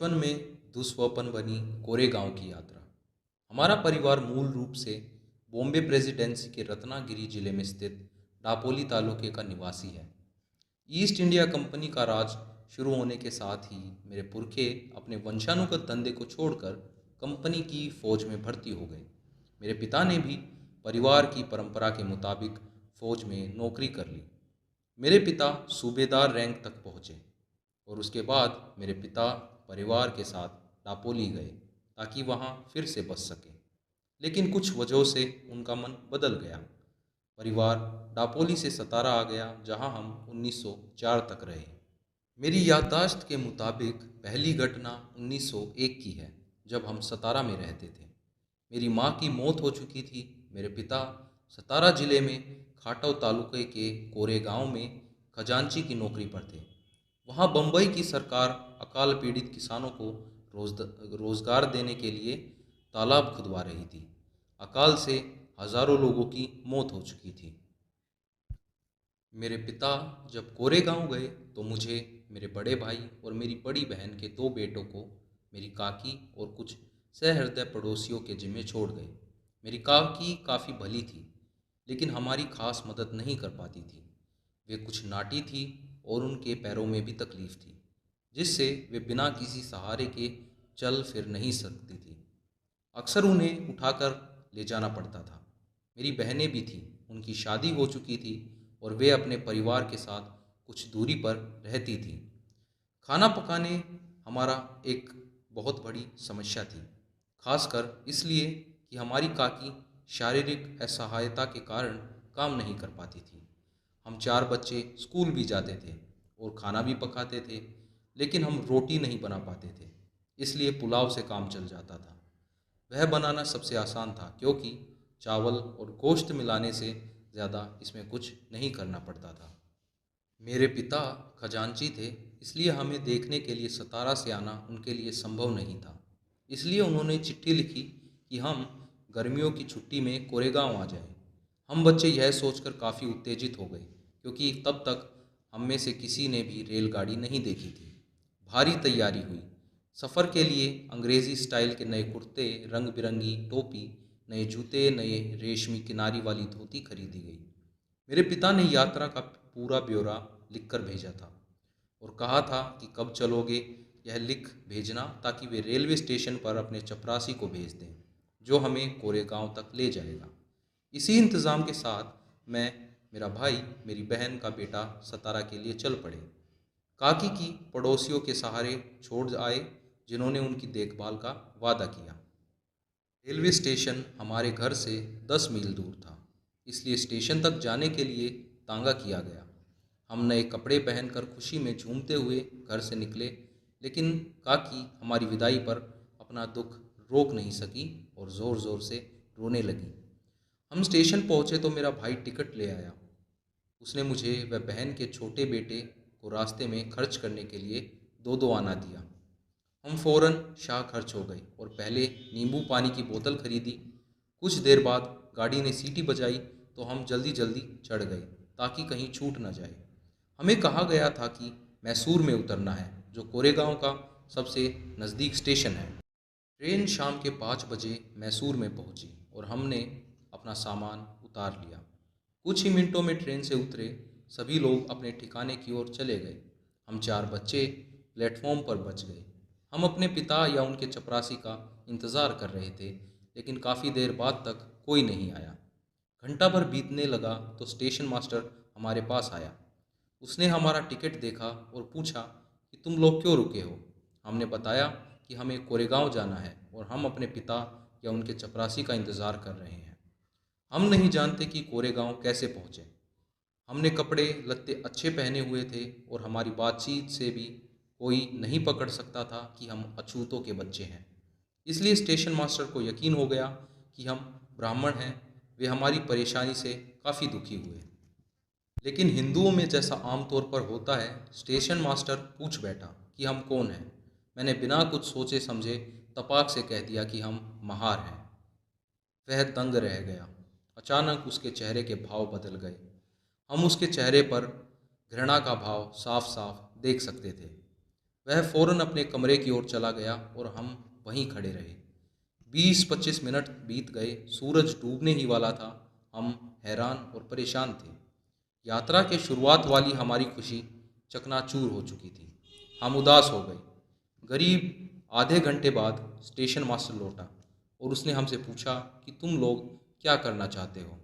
बचपन में दुस्वप्न बनी कोरेगांव की यात्रा। हमारा परिवार मूल रूप से बॉम्बे प्रेसिडेंसी के रत्नागिरी जिले में स्थित डापोली तालुके का निवासी है। ईस्ट इंडिया कंपनी का राज शुरू होने के साथ ही मेरे पुरखे अपने वंशानुगत धंधे को छोड़कर कंपनी की फौज में भर्ती हो गए। मेरे पिता ने भी परिवार की परंपरा के मुताबिक फौज में नौकरी कर ली। मेरे पिता सूबेदार रैंक तक पहुँचे और उसके बाद मेरे पिता परिवार के साथ डापोली गए ताकि वहाँ फिर से बस सकें। लेकिन कुछ वजहों से उनका मन बदल गया। परिवार डापोली से सतारा आ गया, जहाँ हम 1904 तक रहे। मेरी याददाश्त के मुताबिक पहली घटना 1901 की है, जब हम सतारा में रहते थे। मेरी माँ की मौत हो चुकी थी। मेरे पिता सतारा जिले में खाटव तालुके के कोरे गांव में खजांची की नौकरी पर थे। वहाँ बम्बई की सरकार अकाल पीड़ित किसानों को रोजगार देने के लिए तालाब खुदवा रही थी। अकाल से हजारों लोगों की मौत हो चुकी थी। मेरे पिता जब कोरेगांव गए तो मुझे, मेरे बड़े भाई और मेरी बड़ी बहन के दो बेटों को मेरी काकी और कुछ सहृदय पड़ोसियों के जिम्मे छोड़ गए। मेरी काकी काफ़ी भली थी, लेकिन हमारी खास मदद नहीं कर पाती थी। वे कुछ नाटी थी और उनके पैरों में भी तकलीफ थी, जिससे वे बिना किसी सहारे के चल फिर नहीं सकती थी। अक्सर उन्हें उठाकर ले जाना पड़ता था। मेरी बहनें भी थीं, उनकी शादी हो चुकी थी और वे अपने परिवार के साथ कुछ दूरी पर रहती थीं। खाना पकाने हमारा एक बहुत बड़ी समस्या थी, खासकर इसलिए कि हमारी काकी शारीरिक असहायता के कारण काम नहीं कर पाती थी। हम चार बच्चे स्कूल भी जाते थे और खाना भी पकाते थे, लेकिन हम रोटी नहीं बना पाते थे, इसलिए पुलाव से काम चल जाता था। वह बनाना सबसे आसान था, क्योंकि चावल और गोश्त मिलाने से ज़्यादा इसमें कुछ नहीं करना पड़ता था। मेरे पिता खजांची थे, इसलिए हमें देखने के लिए सतारा से आना उनके लिए संभव नहीं था। इसलिए उन्होंने चिट्ठी लिखी कि हम गर्मियों की छुट्टी में कोरेगांव आ जाएं। हम बच्चे यह सोचकर काफ़ी उत्तेजित हो गए, क्योंकि तब तक हम में से किसी ने भी रेलगाड़ी नहीं देखी थी। भारी तैयारी हुई। सफ़र के लिए अंग्रेज़ी स्टाइल के नए कुर्ते, रंग बिरंगी टोपी, नए जूते, नए रेशमी किनारी वाली धोती खरीदी गई। मेरे पिता ने यात्रा का पूरा ब्यौरा लिखकर भेजा था और कहा था कि कब चलोगे यह लिख भेजना, ताकि वे रेलवे स्टेशन पर अपने चपरासी को भेज दें, जो हमें कोरेगांव तक ले जाएगा। इसी इंतज़ाम के साथ मैं, मेरा भाई, मेरी बहन का बेटा सतारा के लिए चल पड़े। काकी की पड़ोसियों के सहारे छोड़ आए, जिन्होंने उनकी देखभाल का वादा किया। रेलवे स्टेशन हमारे घर से 10 मील दूर था, इसलिए स्टेशन तक जाने के लिए तांगा किया गया। हम नए कपड़े पहनकर खुशी में झूमते हुए घर से निकले, लेकिन काकी हमारी विदाई पर अपना दुख रोक नहीं सकी और ज़ोर ज़ोर से रोने लगी। हम स्टेशन पहुँचे तो मेरा भाई टिकट ले आया। उसने मुझे व बहन के छोटे बेटे को रास्ते में खर्च करने के लिए दो दो आना दिया। हम फौरन शाह खर्च हो गए और पहले नींबू पानी की बोतल खरीदी। कुछ देर बाद गाड़ी ने सीटी बजाई तो हम जल्दी जल्दी चढ़ गए, ताकि कहीं छूट न जाए। हमें कहा गया था कि मैसूर में उतरना है, जो कोरेगांव का सबसे नज़दीक स्टेशन है। ट्रेन शाम के 5 बजे मैसूर में पहुंची और हमने अपना सामान उतार लिया। कुछ ही मिनटों में ट्रेन से उतरे सभी लोग अपने ठिकाने की ओर चले गए। हम चार बच्चे प्लेटफॉर्म पर बच गए। हम अपने पिता या उनके चपरासी का इंतज़ार कर रहे थे, लेकिन काफ़ी देर बाद तक कोई नहीं आया। घंटा भर बीतने लगा तो स्टेशन मास्टर हमारे पास आया। उसने हमारा टिकट देखा और पूछा कि तुम लोग क्यों रुके हो। हमने बताया कि हमें कोरेगांव जाना है और हम अपने पिता या उनके चपरासी का इंतज़ार कर रहे हैं। हम नहीं जानते कि कोरेगांव कैसे पहुँचे। हमने कपड़े लत्ते अच्छे पहने हुए थे और हमारी बातचीत से भी कोई नहीं पकड़ सकता था कि हम अछूतों के बच्चे हैं। इसलिए स्टेशन मास्टर को यकीन हो गया कि हम ब्राह्मण हैं। वे हमारी परेशानी से काफ़ी दुखी हुए। लेकिन हिंदुओं में जैसा आमतौर पर होता है, स्टेशन मास्टर पूछ बैठा कि हम कौन हैं। मैंने बिना कुछ सोचे समझे तपाक से कह दिया कि हम महार हैं। वह दंग रह गया। अचानक उसके चेहरे के भाव बदल गए। हम उसके चेहरे पर घृणा का भाव साफ साफ देख सकते थे। वह फौरन अपने कमरे की ओर चला गया और हम वहीं खड़े रहे। 20-25 मिनट बीत गए, सूरज डूबने ही वाला था। हम हैरान और परेशान थे। यात्रा के शुरुआत वाली हमारी खुशी चकनाचूर हो चुकी थी। हम उदास हो गए। करीब आधे घंटे बाद स्टेशन मास्टर लौटा और उसने हमसे पूछा कि तुम लोग क्या करना चाहते हो।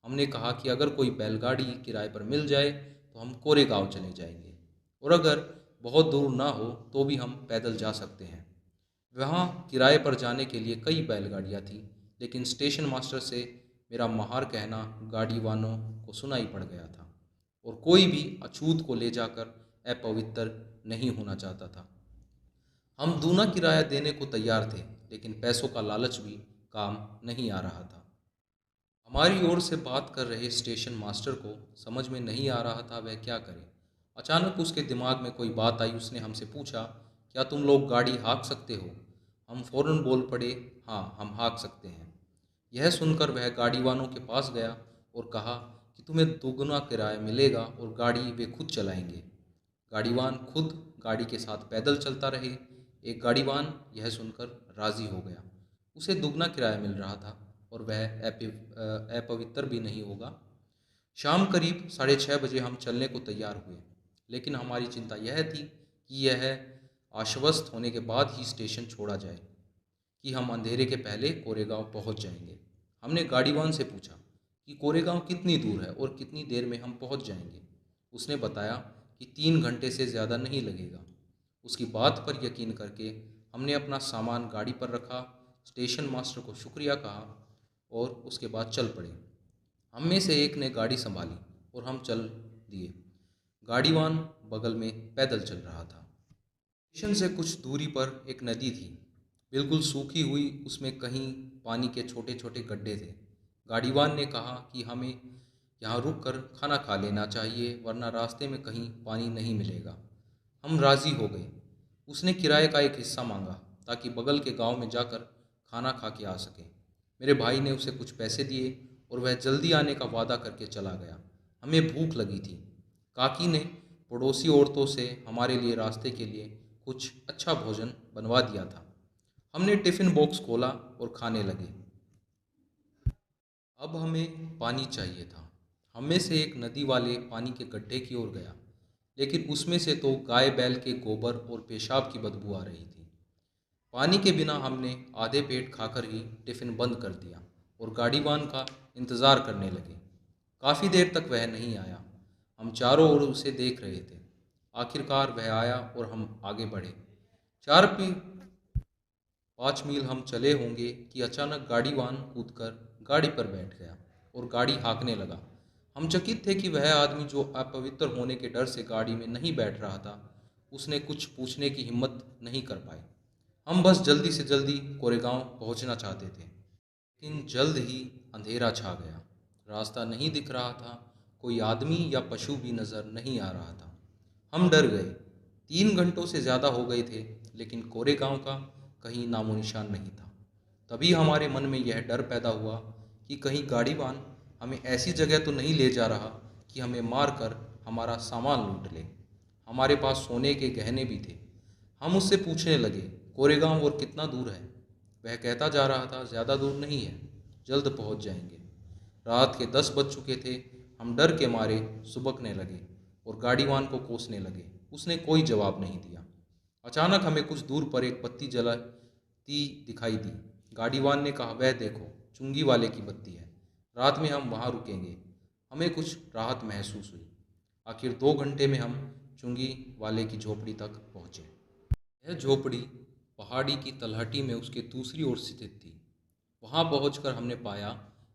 हमने कहा कि अगर कोई बैलगाड़ी किराए पर मिल जाए तो हम कोरेगांव चले जाएंगे, और अगर बहुत दूर ना हो तो भी हम पैदल जा सकते हैं। वहाँ किराए पर जाने के लिए कई बैलगाड़ियाँ थीं, लेकिन स्टेशन मास्टर से मेरा महार कहना गाड़ी वालों को सुनाई पड़ गया था, और कोई भी अछूत को ले जाकर अपवित्र नहीं होना चाहता था। हम दूना किराया देने को तैयार थे, लेकिन पैसों का लालच भी काम नहीं आ रहा था। हमारी ओर से बात कर रहे स्टेशन मास्टर को समझ में नहीं आ रहा था वह क्या करे। अचानक उसके दिमाग में कोई बात आई। उसने हमसे पूछा, क्या तुम लोग गाड़ी हाँक सकते हो? हम फौरन बोल पड़े, हाँ हम हाँक सकते हैं। यह सुनकर वह गाड़ी वालों के पास गया और कहा कि तुम्हें दोगुना किराया मिलेगा और गाड़ी वे खुद चलाएंगे। गाड़ीवान खुद गाड़ी के साथ पैदल चलता रहे। एक गाड़ीवान यह सुनकर राज़ी हो गया। उसे दुगना किराया मिल रहा था और वह अपवित्र भी नहीं होगा। शाम करीब 6:30 बजे हम चलने को तैयार हुए, लेकिन हमारी चिंता यह थी कि यह आश्वस्त होने के बाद ही स्टेशन छोड़ा जाए कि हम अंधेरे के पहले कोरेगांव पहुंच जाएंगे। हमने गाड़ीवान से पूछा कि कोरेगांव कितनी दूर है और कितनी देर में हम पहुंच जाएंगे। उसने बताया कि 3 घंटे से ज़्यादा नहीं लगेगा। उसकी बात पर यकीन करके हमने अपना सामान गाड़ी पर रखा, स्टेशन मास्टर को शुक्रिया कहा और उसके बाद चल पड़े। हम में से एक ने गाड़ी संभाली और हम चल दिए। गाड़ीवान बगल में पैदल चल रहा था। स्टेशन से कुछ दूरी पर एक नदी थी, बिल्कुल सूखी हुई। उसमें कहीं पानी के छोटे छोटे गड्ढे थे। गाड़ीवान ने कहा कि हमें यहाँ रुक कर खाना खा लेना चाहिए, वरना रास्ते में कहीं पानी नहीं मिलेगा। हम राज़ी हो गए। उसने किराए का एक हिस्सा मांगा ताकि बगल के गांव में जाकर खाना खा के आ सके। मेरे भाई ने उसे कुछ पैसे दिए और वह जल्दी आने का वादा करके चला गया। हमें भूख लगी थी। काकी ने पड़ोसी औरतों से हमारे लिए रास्ते के लिए कुछ अच्छा भोजन बनवा दिया था। हमने टिफ़िन बॉक्स खोला और खाने लगे। अब हमें पानी चाहिए था। हम में से एक नदी वाले पानी के गड्ढे की ओर गया, लेकिन उसमें से तो गाय बैल के गोबर और पेशाब की बदबू आ रही थी। पानी के बिना हमने आधे पेट खाकर ही टिफ़िन बंद कर दिया और गाड़ीवान का इंतज़ार करने लगे। काफ़ी देर तक वह नहीं आया। हम चारों ओर उसे देख रहे थे। आखिरकार वह आया और हम आगे बढ़े। 4-5 मील हम चले होंगे कि अचानक गाड़ीवान कूदकर गाड़ी पर बैठ गया और गाड़ी हाँकने लगा। हम चकित थे कि वह आदमी जो अपवित्र होने के डर से गाड़ी में नहीं बैठ रहा था, उसने कुछ पूछने की हिम्मत नहीं कर पाए। हम बस जल्दी से जल्दी कोरेगांव पहुंचना चाहते थे, लेकिन जल्द ही अंधेरा छा गया। रास्ता नहीं दिख रहा था। कोई आदमी या पशु भी नज़र नहीं आ रहा था। हम डर गए। 3 घंटों से ज़्यादा हो गए थे, लेकिन कोरेगांव का कहीं नामो निशान नहीं था। तभी हमारे मन में यह डर पैदा हुआ कि कहीं गाड़ीवान हमें ऐसी जगह तो नहीं ले जा रहा कि हमें मार कर हमारा सामान लूट ले। हमारे पास सोने के गहने भी थे। हम उससे पूछने लगे, कोरेगांव और कितना दूर है? वह कहता जा रहा था, ज़्यादा दूर नहीं है, जल्द पहुंच जाएंगे। रात के 10 बज चुके थे। हम डर के मारे सुबकने लगे और गाड़ीवान को कोसने लगे। उसने कोई जवाब नहीं दिया। अचानक हमें कुछ दूर पर एक बत्ती जलती दिखाई दी। गाड़ीवान ने कहा, वह देखो, चुंगी वाले की बत्ती है। रात में हम वहाँ रुकेंगे। हमें कुछ राहत महसूस हुई। आखिर 2 घंटे में हम चुंगी वाले की झोपड़ी तक पहुँचे। यह झोपड़ी पहाड़ी की तलहटी में उसके दूसरी ओर स्थित थी। वहाँ पहुंचकर हमने पाया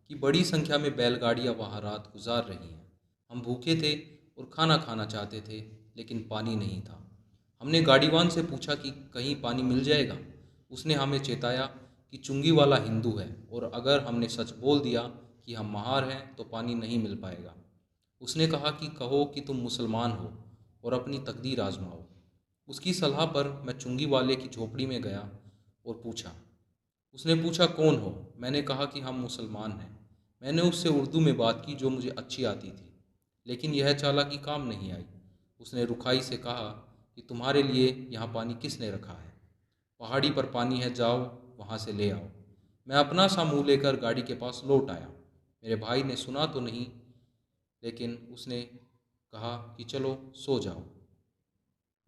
कि बड़ी संख्या में बैलगाड़ियाँ वहाँ रात गुजार रही हैं। हम भूखे थे और खाना खाना चाहते थे, लेकिन पानी नहीं था। हमने गाड़ीवान से पूछा कि कहीं पानी मिल जाएगा। उसने हमें चेताया कि चुंगी वाला हिंदू है और अगर हमने सच बोल दिया कि हम महार हैं तो पानी नहीं मिल पाएगा। उसने कहा कि कहो कि तुम मुसलमान हो और अपनी तकदीर आजमाओ। उसकी सलाह पर मैं चुंगी वाले की झोपड़ी में गया और पूछा। उसने पूछा, कौन हो? मैंने कहा कि हम मुसलमान हैं। मैंने उससे उर्दू में बात की जो मुझे अच्छी आती थी, लेकिन यह चालाकी काम नहीं आई। उसने रुखाई से कहा कि तुम्हारे लिए यहाँ पानी किसने रखा है। पहाड़ी पर पानी है, जाओ वहाँ से ले आओ। मैं अपना सा मुँह लेकर गाड़ी के पास लौट आया। मेरे भाई ने सुना तो नहीं, लेकिन उसने कहा कि चलो सो जाओ।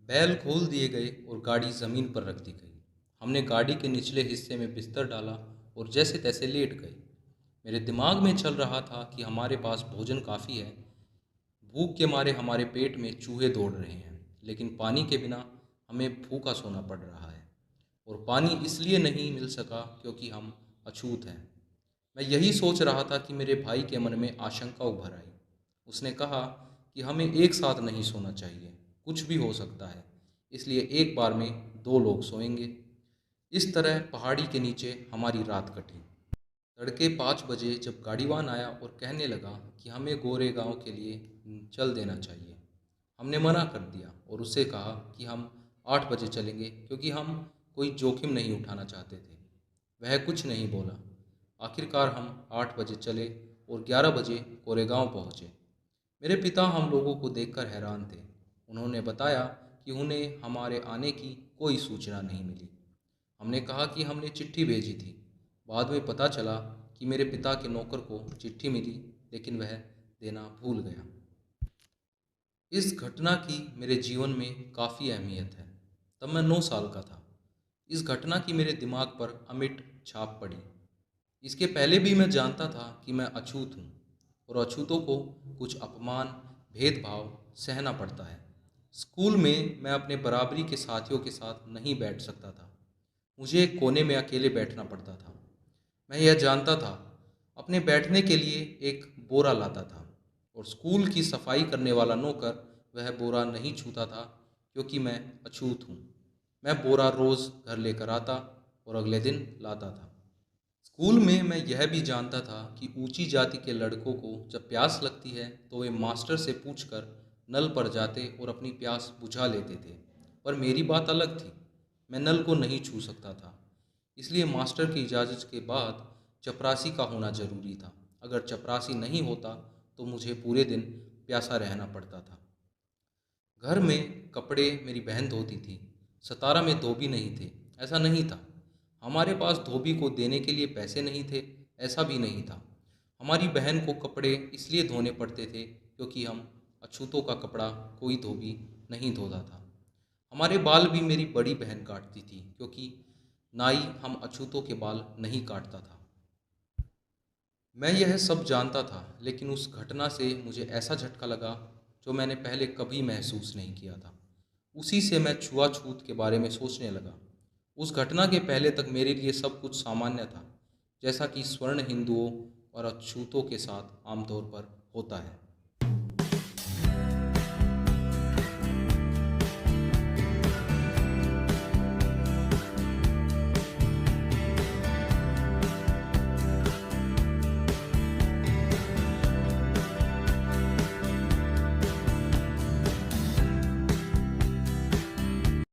बैल खोल दिए गए और गाड़ी ज़मीन पर रख दी गई। हमने गाड़ी के निचले हिस्से में बिस्तर डाला और जैसे तैसे लेट गए। मेरे दिमाग में चल रहा था कि हमारे पास भोजन काफ़ी है, भूख के मारे हमारे पेट में चूहे दौड़ रहे हैं, लेकिन पानी के बिना हमें भूखा सोना पड़ रहा है। और पानी इसलिए नहीं मिल सका क्योंकि हम अछूत हैं। मैं यही सोच रहा था कि मेरे भाई के मन में आशंका उभर आई। उसने कहा कि हमें एक साथ नहीं सोना चाहिए, कुछ भी हो सकता है, इसलिए एक बार में दो लोग सोएंगे। इस तरह पहाड़ी के नीचे हमारी रात कटी। तड़के 5 बजे जब गाड़ीवान आया और कहने लगा कि हमें गोरे गांव के लिए चल देना चाहिए, हमने मना कर दिया और उससे कहा कि हम 8 बजे चलेंगे क्योंकि हम कोई जोखिम नहीं उठाना चाहते थे। वह कुछ नहीं बोला। आखिरकार हम 8 बजे चले और 11 बजे कोरेगांव पहुँचे। मेरे पिता हम लोगों को देखकर हैरान थे। उन्होंने बताया कि उन्हें हमारे आने की कोई सूचना नहीं मिली। हमने कहा कि हमने चिट्ठी भेजी थी। बाद में पता चला कि मेरे पिता के नौकर को चिट्ठी मिली, लेकिन वह देना भूल गया। इस घटना की मेरे जीवन में काफ़ी अहमियत है। तब मैं 9 साल का था। इस घटना की मेरे दिमाग पर अमिट छाप पड़ी। इसके पहले भी मैं जानता था कि मैं अछूत हूँ और अछूतों को कुछ अपमान, भेदभाव सहना पड़ता है। स्कूल में मैं अपने बराबरी के साथियों के साथ नहीं बैठ सकता था। मुझे एक कोने में अकेले बैठना पड़ता था। मैं यह जानता था। अपने बैठने के लिए एक बोरा लाता था और स्कूल की सफाई करने वाला नौकर वह बोरा नहीं छूता था क्योंकि मैं अछूत हूँ। मैं बोरा रोज़ घर लेकर आता और अगले दिन लाता था। स्कूल में मैं यह भी जानता था कि ऊंची जाति के लड़कों को जब प्यास लगती है तो वे मास्टर से पूछकर नल पर जाते और अपनी प्यास बुझा लेते थे। पर मेरी बात अलग थी। मैं नल को नहीं छू सकता था, इसलिए मास्टर की इजाज़त के बाद चपरासी का होना जरूरी था। अगर चपरासी नहीं होता तो मुझे पूरे दिन प्यासा रहना पड़ता था। घर में कपड़े मेरी बहन धोती थी। सतारा में धोबी नहीं थे, ऐसा नहीं था। हमारे पास धोबी को देने के लिए पैसे नहीं थे, ऐसा भी नहीं था। हमारी बहन को कपड़े इसलिए धोने पड़ते थे क्योंकि हम अछूतों का कपड़ा कोई धोबी नहीं धोता था। हमारे बाल भी मेरी बड़ी बहन काटती थी क्योंकि नाई हम अछूतों के बाल नहीं काटता था। मैं यह सब जानता था, लेकिन उस घटना से मुझे ऐसा झटका लगा जो मैंने पहले कभी महसूस नहीं किया था। उसी से मैं छुआछूत के बारे में सोचने लगा। उस घटना के पहले तक मेरे लिए सब कुछ सामान्य था, जैसा कि स्वर्ण हिंदुओं और अछूतों के साथ आमतौर पर होता है।